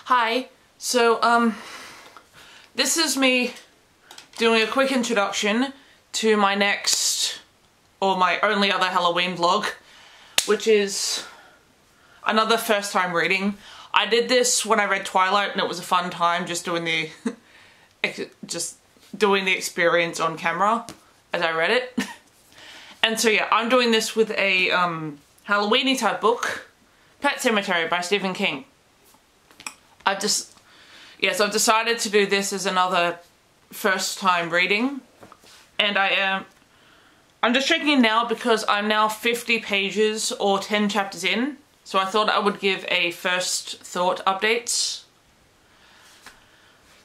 Hi, so this is me doing a quick introduction to my next, or my only other Halloween vlog, which is another first time reading. I did this when I read Twilight and it was a fun time just doing the, experience on camera as I read it. And so yeah, I'm doing this with a Halloween-y type book, Pet Sematary by Stephen King. I've decided to do this as another first time reading, and I'm just checking in now because I'm now 50 pages or 10 chapters in, so I thought I would give a first thought update.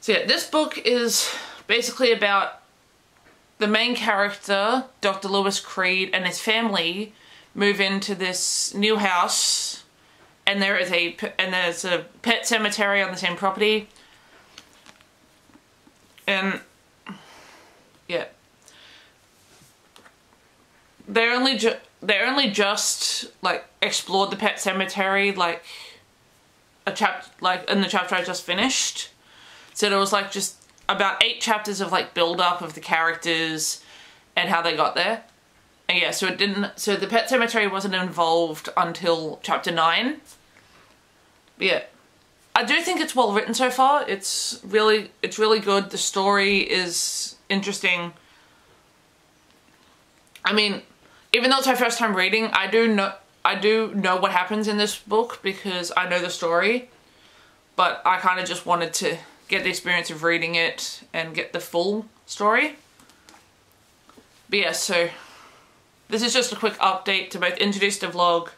So yeah, this book is basically about the main character, Dr. Lewis Creed, and his family move into this new house. And there's a pet cemetery on the same property, and yeah, they only just like explored the pet cemetery like in the chapter I just finished. So there was like just about 8 chapters of like build up of the characters and how they got there. And yeah, so the pet cemetery wasn't involved until chapter 9. But yeah, I do think it's well written so far. It's really good. The story is interesting. I mean, even though it's my first time reading, I do know what happens in this book because I know the story. But I kind of just wanted to get the experience of reading it and get the full story. But yeah, so this is just a quick update to both introduce the vlog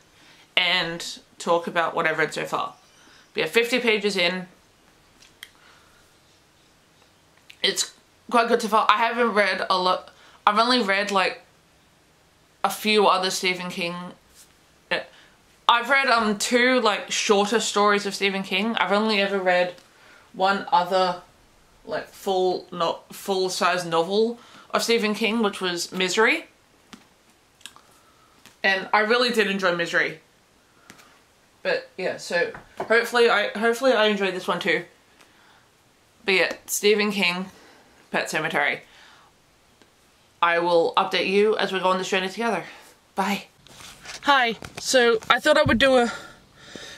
and talk about what I've read so far. But yeah, 50 pages in. It's quite good so far. I haven't read a lot. I've only read like a few other Stephen King. I've read 2 like shorter stories of Stephen King. I've only ever read one other like full-size novel of Stephen King, which was Misery. And I really did enjoy Misery. But yeah, so hopefully I enjoyed this one too. But yeah, Stephen King, Pet Sematary. I will update you as we go on this journey together. Bye. Hi, so I thought I would do a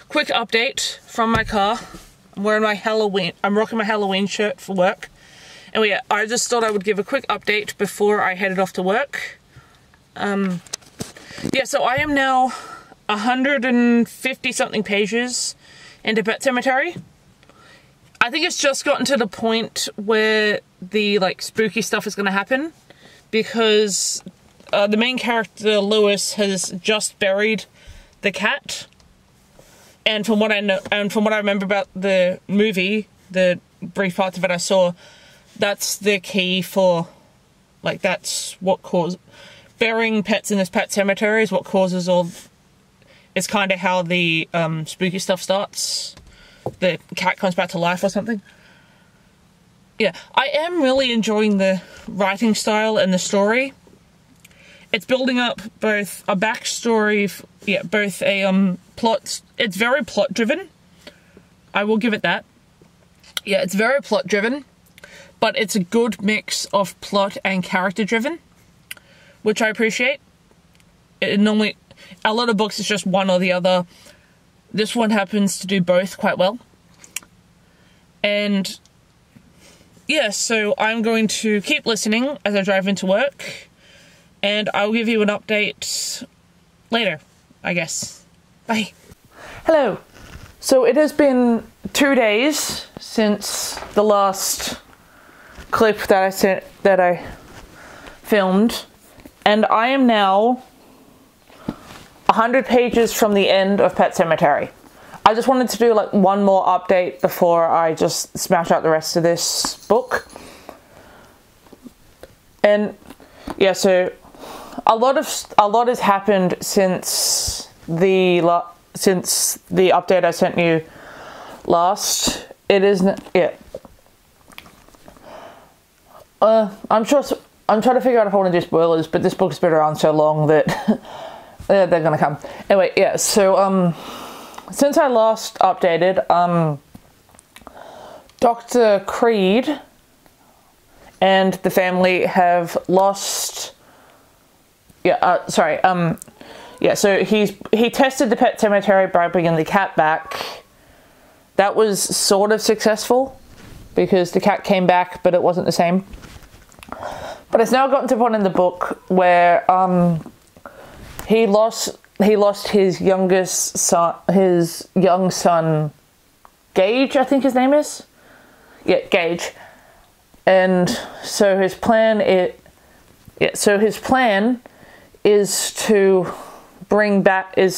quick update from my car. I'm rocking my Halloween shirt for work. And yeah, I just thought I would give a quick update before I headed off to work. Yeah, so I am now 150 something pages into Pet Sematary. I think it's just gotten to the point where the like spooky stuff is going to happen because the main character Lewis has just buried the cat, and from what I know and from what I remember about the movie, the brief parts of it I saw, that's the key for like that's what caused burying pets in this pet cemetery is what causes all. It's kind of how the spooky stuff starts. The cat comes back to life or something. Yeah, I am really enjoying the writing style and the story. It's building up both a backstory, both a plot. It's very plot driven. I will give it that. Yeah, it's very plot driven, but it's a good mix of plot and character driven, which I appreciate. A lot of books it's just one or the other. This one happens to do both quite well. And yeah, so I'm going to keep listening as I drive into work, and I'll give you an update later, I guess. Bye. Hello. So it has been 2 days since the last clip that I filmed, and I am now 100 pages from the end of Pet Sematary. I just wanted to do like one more update before I just smash out the rest of this book. And yeah, so a lot has happened since the update I sent you last. It isn't yeah. I'm trying to figure out if I want to do spoilers, but this book has been around so long that they're gonna come. Anyway, yeah, so since I last updated, Dr. Creed and the family have lost... so he tested the pet cemetery by bringing the cat back. That was sort of successful because the cat came back, but it wasn't the same. But it's now gotten to a point in the book where he lost his youngest son, his young son, Gage, I think his name is. Yeah, Gage. And so his plan is to bring back, go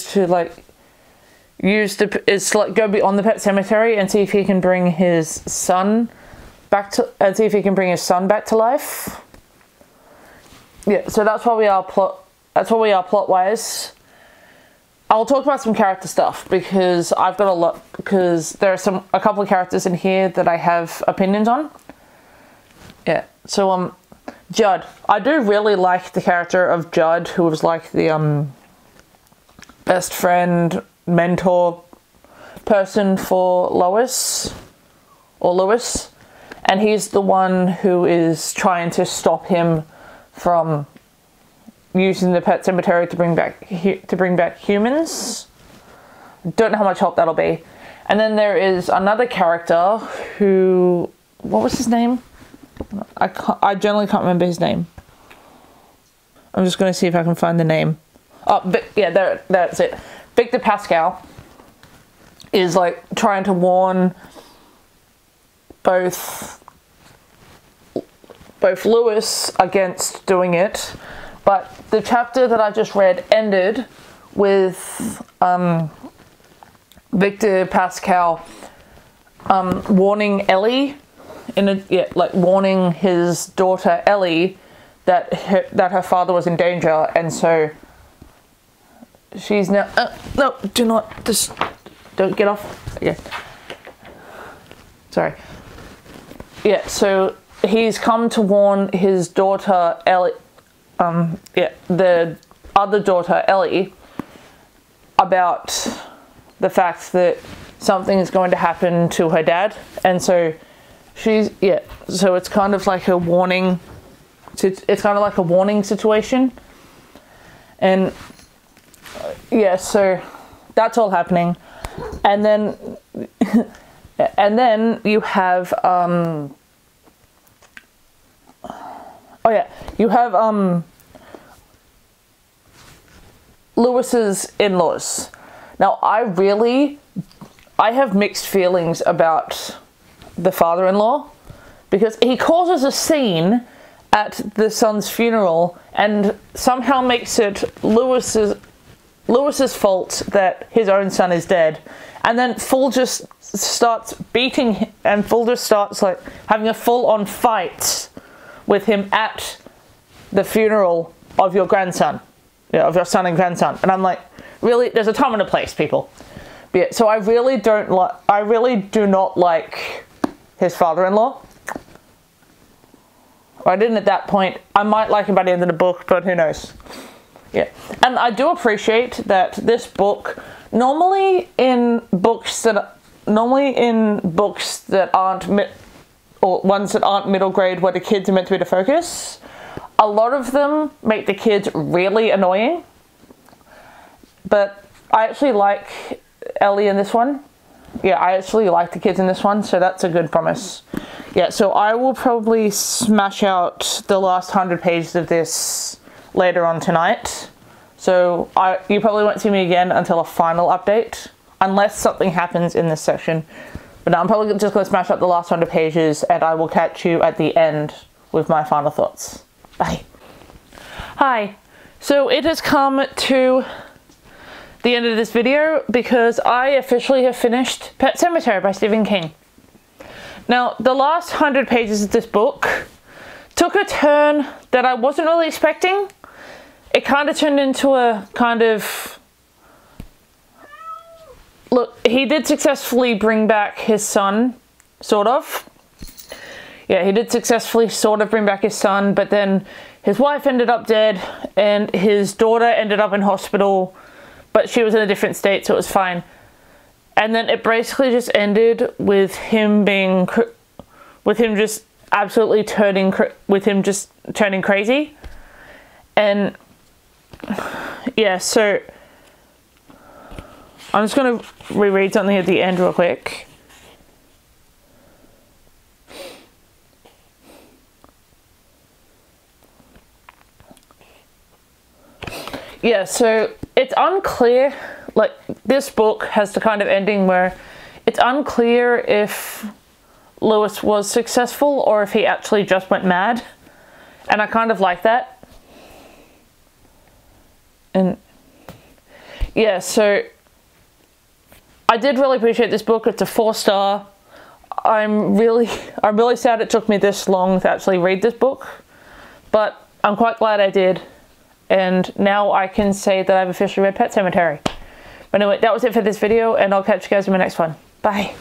beyond the pet cemetery and see if he can bring his son back to life. Yeah, so that's where we are plot wise. I'll talk about some character stuff because I've got a lot, because there are a couple of characters in here that I have opinions on. Yeah, so Judd. I do really like the character of Judd, who was like the best friend, mentor person for Lois, and he's the one who is trying to stop him from using the pet cemetery to bring back humans. Don't know how much help that'll be. And then there is another character who, what was his name? I generally can't remember his name. I'm just going to see if I can find the name. Oh, yeah, that's it. Victor Pascal is like trying to warn both Lewis against doing it, but the chapter that I just read ended with Victor Pascal warning Ellie, warning his daughter Ellie that her father was in danger, and so she's now no, don't get off. Yeah, sorry. Yeah, so he's come to warn his daughter Ellie, the other daughter Ellie, about the fact that something is going to happen to her dad, and so so it's kind of like a warning. It's kind of like a warning situation, and so that's all happening, and then you have Lewis's in-laws. Now I have mixed feelings about the father-in-law, because he causes a scene at the son's funeral and somehow makes it Lewis's fault that his own son is dead, and then Full just starts beating him, and Full just starts like having a full-on fight with him at the funeral of your grandson, of your son and grandson. And I'm like, really? There's a time and a place, people. But yeah, so I really do not like his father-in-law. I didn't at that point. I might like him by the end of the book, but who knows? Yeah, and I do appreciate that this book, normally in books that aren't ones that aren't middle grade, where the kids are meant to be the focus, a lot of them make the kids really annoying. But I actually like Ellie in this one. Yeah, I actually like the kids in this one, so that's a good promise. Yeah, so I will probably smash out the last 100 pages of this later on tonight. So you probably won't see me again until a final update, unless something happens in this section. But no, I'm probably just going to smash out the last 100 pages, and I will catch you at the end with my final thoughts. Bye. Hi. So it has come to the end of this video because I officially have finished Pet Sematary by Stephen King. Now, the last 100 pages of this book took a turn that I wasn't really expecting. It kind of turned into a kind of... Look, he did successfully bring back his son, sort of. Yeah, he did successfully sort of bring back his son, but then his wife ended up dead and his daughter ended up in hospital, but she was in a different state, so it was fine. And then it basically just ended with him being with him just absolutely turning crazy. And yeah, so I'm just going to reread something at the end real quick. Yeah, so it's unclear, like, this book has the kind of ending where it's unclear if Lewis was successful or if he actually just went mad. And I kind of like that. And yeah, so I did really appreciate this book. It's a 4-star. I'm really sad it took me this long to actually read this book, but I'm quite glad I did. And now I can say that I've officially read Pet Sematary. But anyway, that was it for this video, and I'll catch you guys in my next one. Bye.